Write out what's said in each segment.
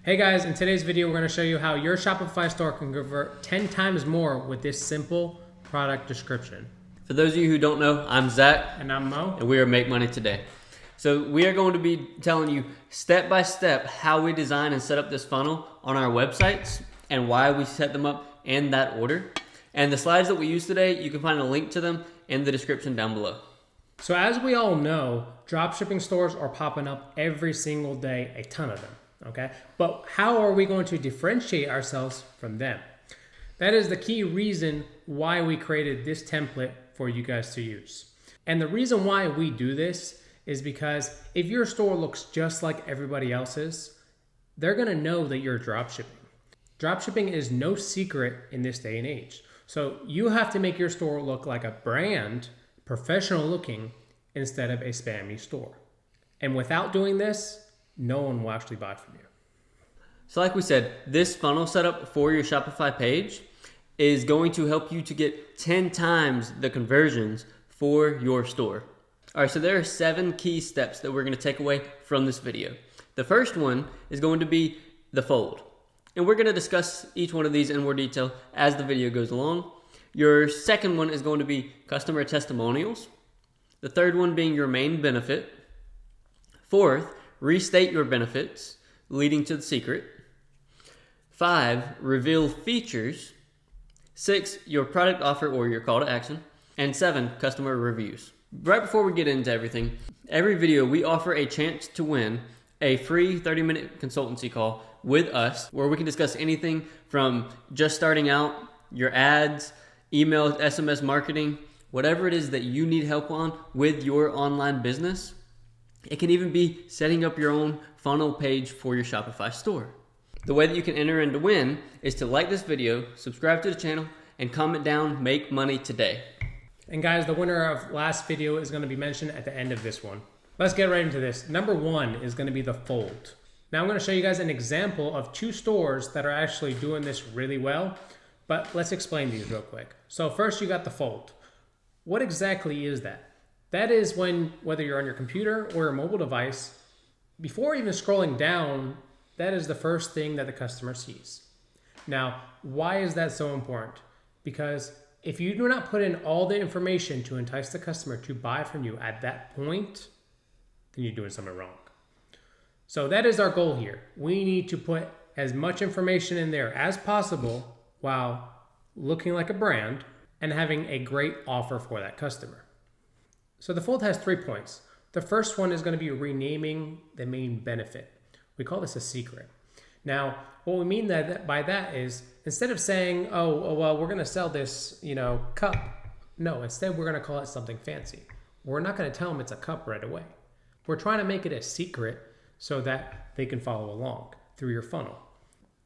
Hey guys, in today's video, we're going to show you how your Shopify store can convert 10 times more with this simple product description. For those of you who don't know, I'm Zach. And I'm Mo. And we are Make Money Today. So we are going to be telling you step by step how we design and set up this funnel on our websites and why we set them up in that order. And the slides that we use today, you can find a link to them in the description down below. So as we all know, dropshipping stores are popping up every single day, a ton of them. Okay, but how are we going to differentiate ourselves from them? That is the key reason why we created this template for you guys to use. And the reason why we do this is because if your store looks just like everybody else's, they're going to know that you're dropshipping. Dropshipping is no secret in this day and age. So you have to make your store look like a brand, professional looking, instead of a spammy store. And without doing this, no one will actually buy from you. So like we said, this funnel setup for your Shopify page is going to help you to get 10 times the conversions for your store. All right, so there are 7 key steps that we're going to take away from this video. The first one is going to be the fold. And we're going to discuss each one of these in more detail as the video goes along. Your second one is going to be customer testimonials. The third one being your main benefit. Fourth, restate your benefits, leading to the secret. 5, reveal features. 6, your product offer or your call to action. And 7, customer reviews. Right before we get into everything, every video we offer a chance to win a free 30-minute consultancy call with us where we can discuss anything from just starting out, your ads, email, SMS marketing, whatever it is that you need help on with your online business. It can even be setting up your own funnel page for your Shopify store. The way that you can enter and to win is to like this video, subscribe to the channel, and comment down, Make Money Today. And guys, the winner of last video is going to be mentioned at the end of this one. Let's get right into this. Number 1 is going to be the fold. Now I'm going to show you guys an example of 2 stores that are actually doing this really well, but let's explain these real quick. So first you got the fold. What exactly is that? That is when, whether you're on your computer or a mobile device, before even scrolling down, that is the first thing that the customer sees. Now, why is that so important? Because if you do not put in all the information to entice the customer to buy from you at that point, then you're doing something wrong. So that is our goal here. We need to put as much information in there as possible while looking like a brand and having a great offer for that customer. So the fold has 3 points. The first one is going to be renaming the main benefit. We call this a secret. Now, what we mean by that is instead of saying, oh, well, we're going to sell this, cup. No, instead we're going to call it something fancy. We're not going to tell them it's a cup right away. We're trying to make it a secret so that they can follow along through your funnel.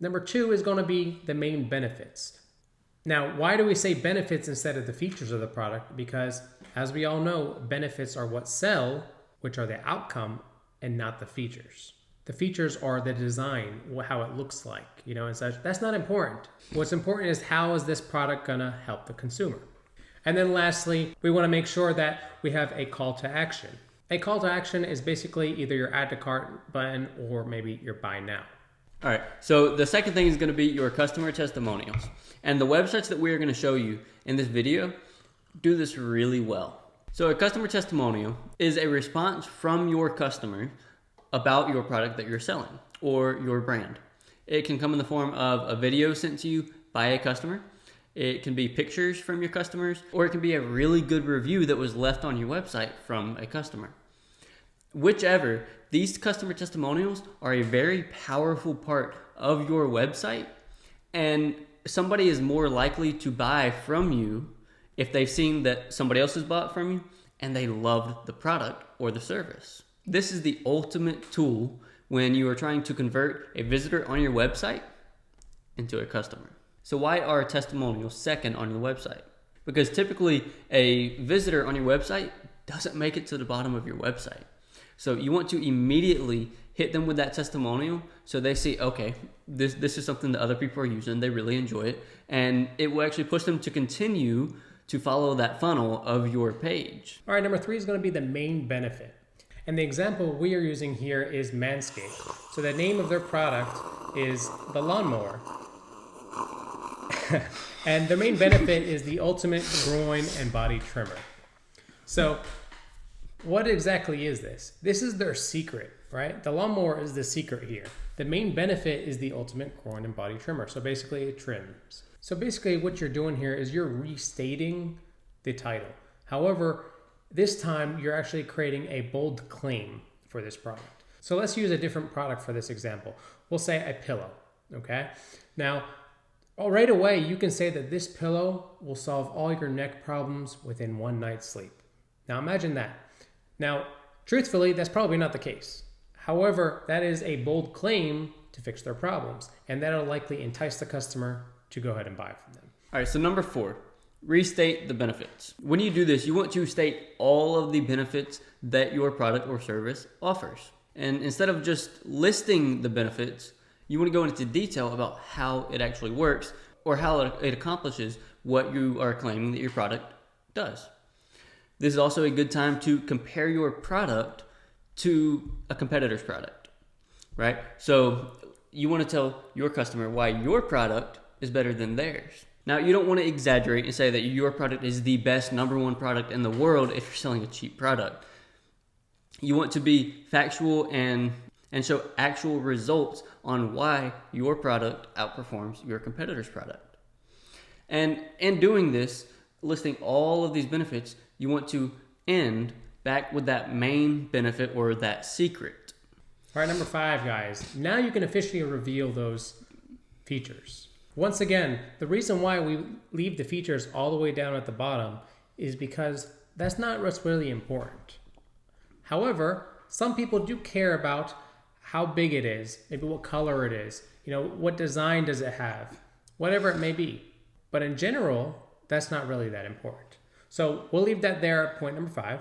Number 2 is going to be the main benefits. Now, why do we say benefits instead of the features of the product? Because as we all know, benefits are what sell, which are the outcome and not the features. The features are the design, how it looks like, and such. That's not important. What's important is how is this product gonna help the consumer? And then lastly, we wanna make sure that we have a call to action. A call to action is basically either your add to cart button or maybe your buy now. All right, so the second thing is going to be your customer testimonials. And the websites that we are going to show you in this video do this really well. So a customer testimonial is a response from your customer about your product that you're selling or your brand. It can come in the form of a video sent to you by a customer. It can be pictures from your customers, or it can be a really good review that was left on your website from a customer. Whichever, these customer testimonials are a very powerful part of your website, and somebody is more likely to buy from you if they've seen that somebody else has bought from you and they loved the product or the service. This is the ultimate tool when you are trying to convert a visitor on your website into a customer. So why are testimonials second on your website? Because typically a visitor on your website doesn't make it to the bottom of your website. So you want to immediately hit them with that testimonial so they see, okay, this is something that other people are using, they really enjoy it, and it will actually push them to continue to follow that funnel of your page. All right, number 3 is going to be the main benefit. And the example we are using here is Manscaped. So the name of their product is the lawnmower. And their main benefit is the ultimate groin and body trimmer. So what exactly is this? This is their secret, right? The lawnmower is the secret here. The main benefit is the ultimate groin and body trimmer. So basically it trims. So basically what you're doing here is you're restating the title. However, this time you're actually creating a bold claim for this product. So let's use a different product for this example. We'll say a pillow, okay? Now, right away, you can say that this pillow will solve all your neck problems within one night's sleep. Now imagine that. Now, truthfully, that's probably not the case. However, that is a bold claim to fix their problems, and that'll likely entice the customer to go ahead and buy from them. All right, so number 4, restate the benefits. When you do this, you want to state all of the benefits that your product or service offers. And instead of just listing the benefits, you want to go into detail about how it actually works or how it accomplishes what you are claiming that your product does. This is also a good time to compare your product to a competitor's product, right? So you want to tell your customer why your product is better than theirs. Now, you don't want to exaggerate and say that your product is the best #1 product in the world if you're selling a cheap product. You want to be factual and show actual results on why your product outperforms your competitor's product. And in doing this, listing all of these benefits, you want to end back with that main benefit or that secret. All right, number 5, guys. Now you can officially reveal those features. Once again, the reason why we leave the features all the way down at the bottom is because that's not what's really important. However, some people do care about how big it is, maybe what color it is, what design does it have, whatever it may be. But in general, that's not really that important. So we'll leave that there at point number 5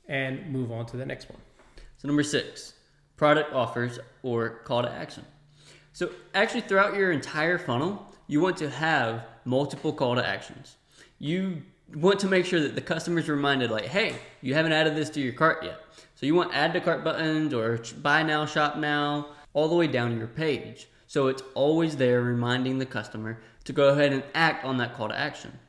and move on to the next one. So number 6, product offers or call to action. So actually throughout your entire funnel, you want to have multiple call to actions. You want to make sure that the customer is reminded like, hey, you haven't added this to your cart yet. So you want add to cart buttons or buy now, shop now, all the way down your page. So it's always there reminding the customer to go ahead and act on that call to action.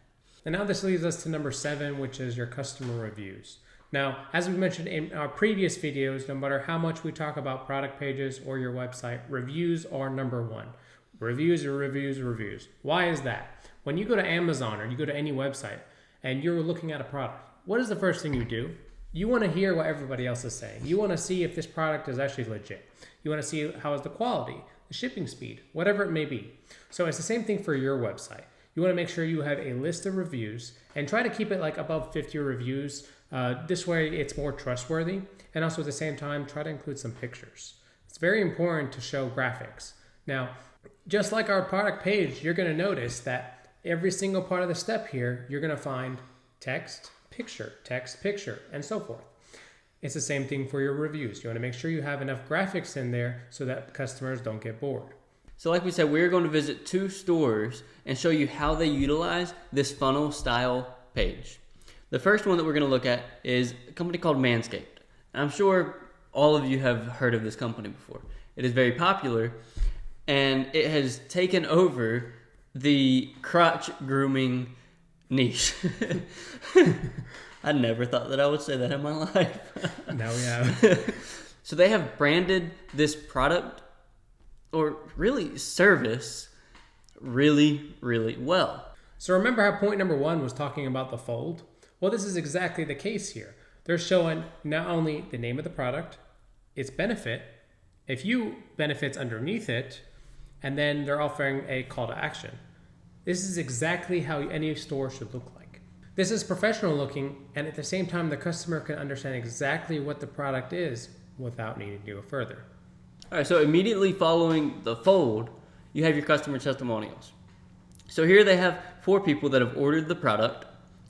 And now this leads us to number 7, which is your customer reviews. Now, as we mentioned in our previous videos, no matter how much we talk about product pages or your website, reviews are number 1. Reviews are reviews, reviews. Why is that? When you go to Amazon or you go to any website and you're looking at a product, what is the first thing you do? You want to hear what everybody else is saying. You want to see if this product is actually legit. You want to see how is the quality, the shipping speed, whatever it may be. So it's the same thing for your website. You want to make sure you have a list of reviews and try to keep it like above 50 reviews. This way it's more trustworthy. And also at the same time, try to include some pictures. It's very important to show graphics. Now, just like our product page, you're going to notice that every single part of the step here, you're going to find text, picture, and so forth. It's the same thing for your reviews. You want to make sure you have enough graphics in there so that customers don't get bored. So like we said, we're going to visit 2 stores and show you how they utilize this funnel style page. The first one that we're going to look at is a company called Manscaped. I'm sure all of you have heard of this company before. It is very popular and it has taken over the crotch grooming niche. I never thought that I would say that in my life. Now we have. So they have branded this product or really service really, really well. So remember how point number 1 was talking about the fold? Well, this is exactly the case here. They're showing not only the name of the product, its benefit, a few benefits underneath it, and then they're offering a call to action. This is exactly how any store should look like. This is professional looking, and at the same time, the customer can understand exactly what the product is without needing to go further. All right, so immediately following the fold, you have your customer testimonials. So here they have 4 people that have ordered the product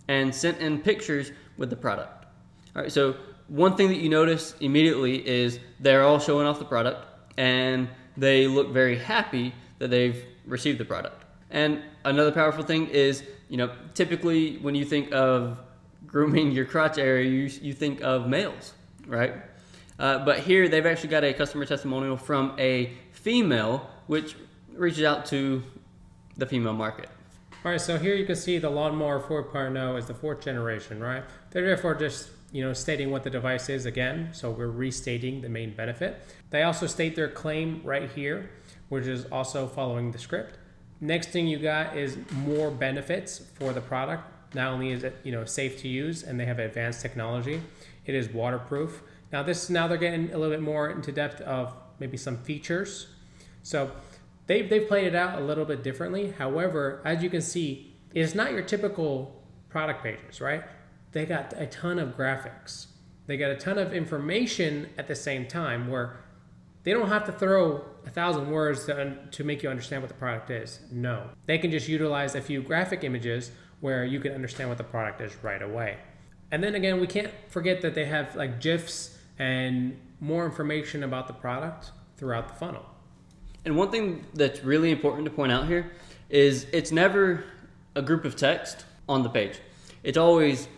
and sent in pictures with the product. All right, so one thing that you notice immediately is they're all showing off the product and they look very happy that they've received the product. And another powerful thing is, typically when you think of grooming your crotch area, you think of males, right? But here they've actually got a customer testimonial from a female, which reaches out to the female market. All right, so here you can see the Lawnmower 4.0 is the 4th generation, right? They're therefore just stating what the device is again, so we're restating the main benefit. They also state their claim right here, which is also following the script. Next thing you got is more benefits for the product. Not only is it safe to use and they have advanced technology, it is waterproof. Now they're getting a little bit more into depth of maybe some features. So they've played it out a little bit differently. However, as you can see, it's not your typical product pages, right? They got a ton of graphics. They got a ton of information at the same time where they don't have to throw 1,000 words to make you understand what the product is. No, they can just utilize a few graphic images where you can understand what the product is right away. And then again, we can't forget that they have like GIFs and more information about the product throughout the funnel. And one thing that's really important to point out here is it's never a group of text on the page. It's always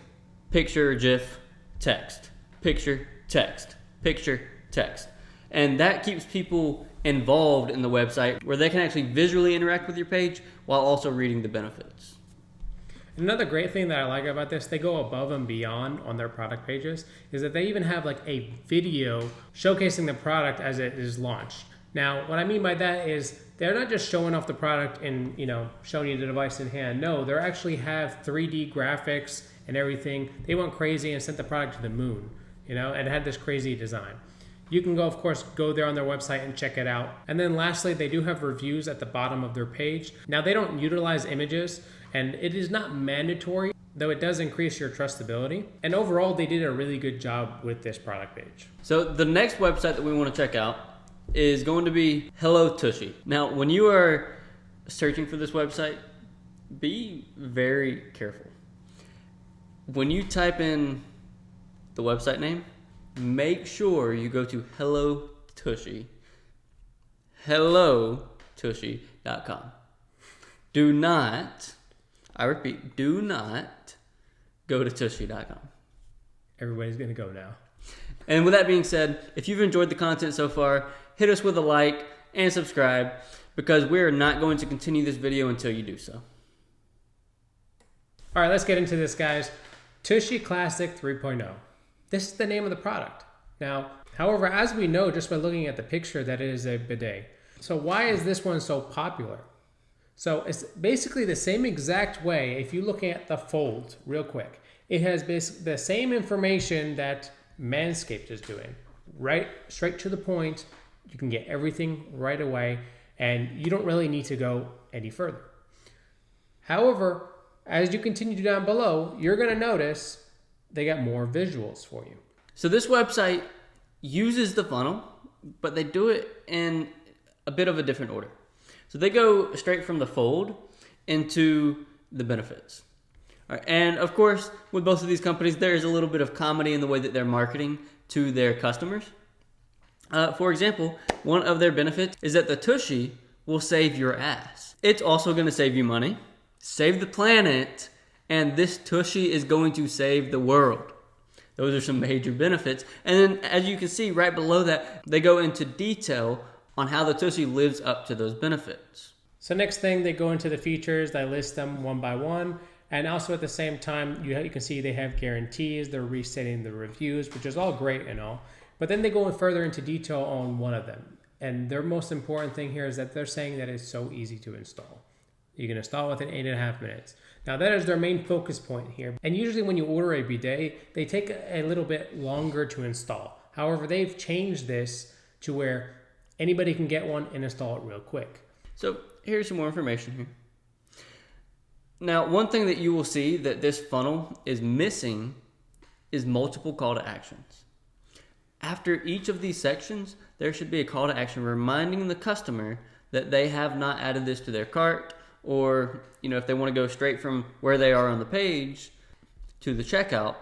picture, GIF, text, picture, text, picture, text. And that keeps people involved in the website where they can actually visually interact with your page while also reading the benefits. Another great thing that I like about this, they go above and beyond on their product pages, is that they even have like a video showcasing the product as it is launched. Now, what I mean by that is they're not just showing off the product and showing you the device in hand. No, they actually have 3D graphics and everything. They went crazy and sent the product to the moon, and it had this crazy design. You can of course, go there on their website and check it out. And then lastly, they do have reviews at the bottom of their page. Now, they don't utilize images, and it is not mandatory, though it does increase your trustability. And overall, they did a really good job with this product page. So the next website that we want to check out is going to be Hello Tushy. Now, when you are searching for this website, be very careful. When you type in the website name, make sure you go to Hello Tushy. HelloTushy.com. Do not, I repeat, do not go to Tushy.com. Everybody's going to go now. And with that being said, if you've enjoyed the content so far, hit us with a like and subscribe, because we're not going to continue this video until you do so. All right, let's get into this, guys. Tushy Classic 3.0. This is the name of the product. Now, however, as we know just by looking at the picture, that it is a bidet. So why is this one so popular? So it's basically the same exact way. If you look at the Fold real quick, it has basically the same information that Manscaped is doing. Right, straight to the point. You can get everything right away, and you don't really need to go any further. However, as you continue down below, you're going to notice they got more visuals for you. So this website uses the funnel, but they do it in a bit of a different order. So they go straight from the Fold into the benefits. All right, and of course, with both of these companies, there is a little bit of comedy in the way that they're marketing to their customers. For example, one of their benefits is that the Tushy will save your ass. It's also going to save you money, save the planet, and this Tushy is going to save the world. Those are some major benefits. And then, as you can see right below that, they go into detail on how the Tushy lives up to those benefits. So next thing, they go into the features. They list them one by one. And also at the same time, you can see they have guarantees. They're restating the reviews, which is all great and all. But then they go further into detail on one of them. And their most important thing here is that they're saying that it's so easy to install. You can install within 8.5 minutes. Now that is their main focus point here. And usually when you order a bidet, they take a little bit longer to install. However, they've changed this to where anybody can get one and install it real quick. So here's some more information here. Now, one thing that you will see that this funnel is missing is multiple call to actions. After each of these sections, there should be a call to action reminding the customer that they have not added this to their cart, or if they want to go straight from where they are on the page to the checkout,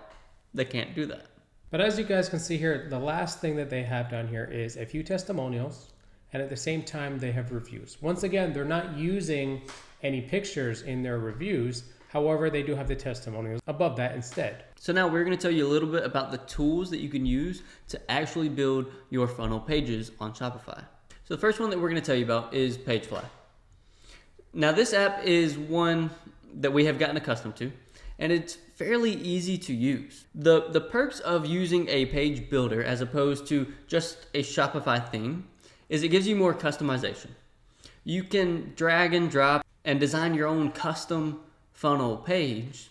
they can't do that. But as you guys can see here, the last thing that they have down here is a few testimonials, and at the same time they have reviews. Once again, they're not using any pictures in their reviews. However, they do have the testimonials above that instead. So now we're going to tell you a little bit about the tools that you can use to actually build your funnel pages on Shopify. So the first one that we're going to tell you about is Pagefly. Now this app is one that we have gotten accustomed to, and it's fairly easy to use. The perks of using a page builder as opposed to just a Shopify theme is it gives you more customization. You can drag and drop and design your own custom funnel page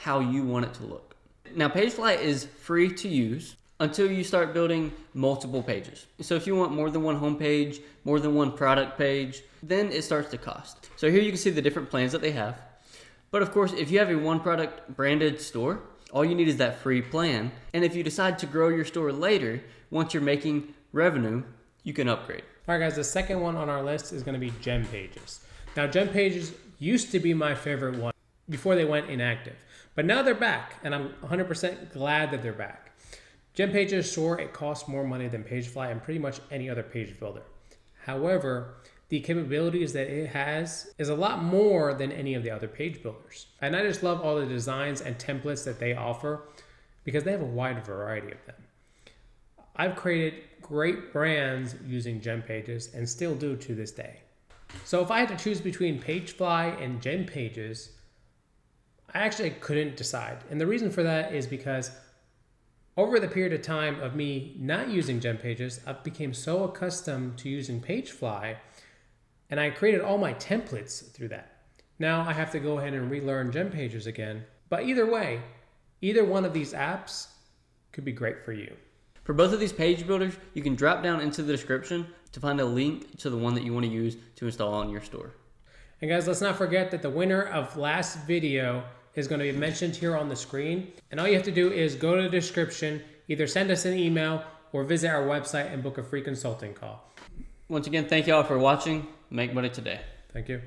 how you want it to look. Now Pagefly is free to use until you start building multiple pages. So if you want more than one home page, more than one product page, then it starts to cost. So here you can see the different plans that they have. But of course, if you have a one product branded store, all you need is that free plan. And if you decide to grow your store later, once you're making revenue, you can upgrade. All right, guys, the second one on our list is going to be Gem Pages. Now, Gem Pages used to be my favorite one before they went inactive, but now they're back, and I'm 100% glad that they're back. Gem Pages, sure, it costs more money than Pagefly and pretty much any other page builder. However, the capabilities that it has is a lot more than any of the other page builders. And I just love all the designs and templates that they offer because they have a wide variety of them. I've created great brands using Gem Pages and still do to this day. So if I had to choose between Pagefly and Gem Pages, I actually couldn't decide. And the reason for that is because over the period of time of me not using Gem Pages, I became so accustomed to using Pagefly, and I created all my templates through that. Now I have to go ahead and relearn Gem Pages again. But either way, either one of these apps could be great for you. For both of these page builders, you can drop down into the description to find a link to the one that you want to use to install on your store. And guys, let's not forget that the winner of last video is going to be mentioned here on the screen. And all you have to do is go to the description, either send us an email or visit our website and book a free consulting call. Once again, thank you all for watching. Make Money Today. Thank you.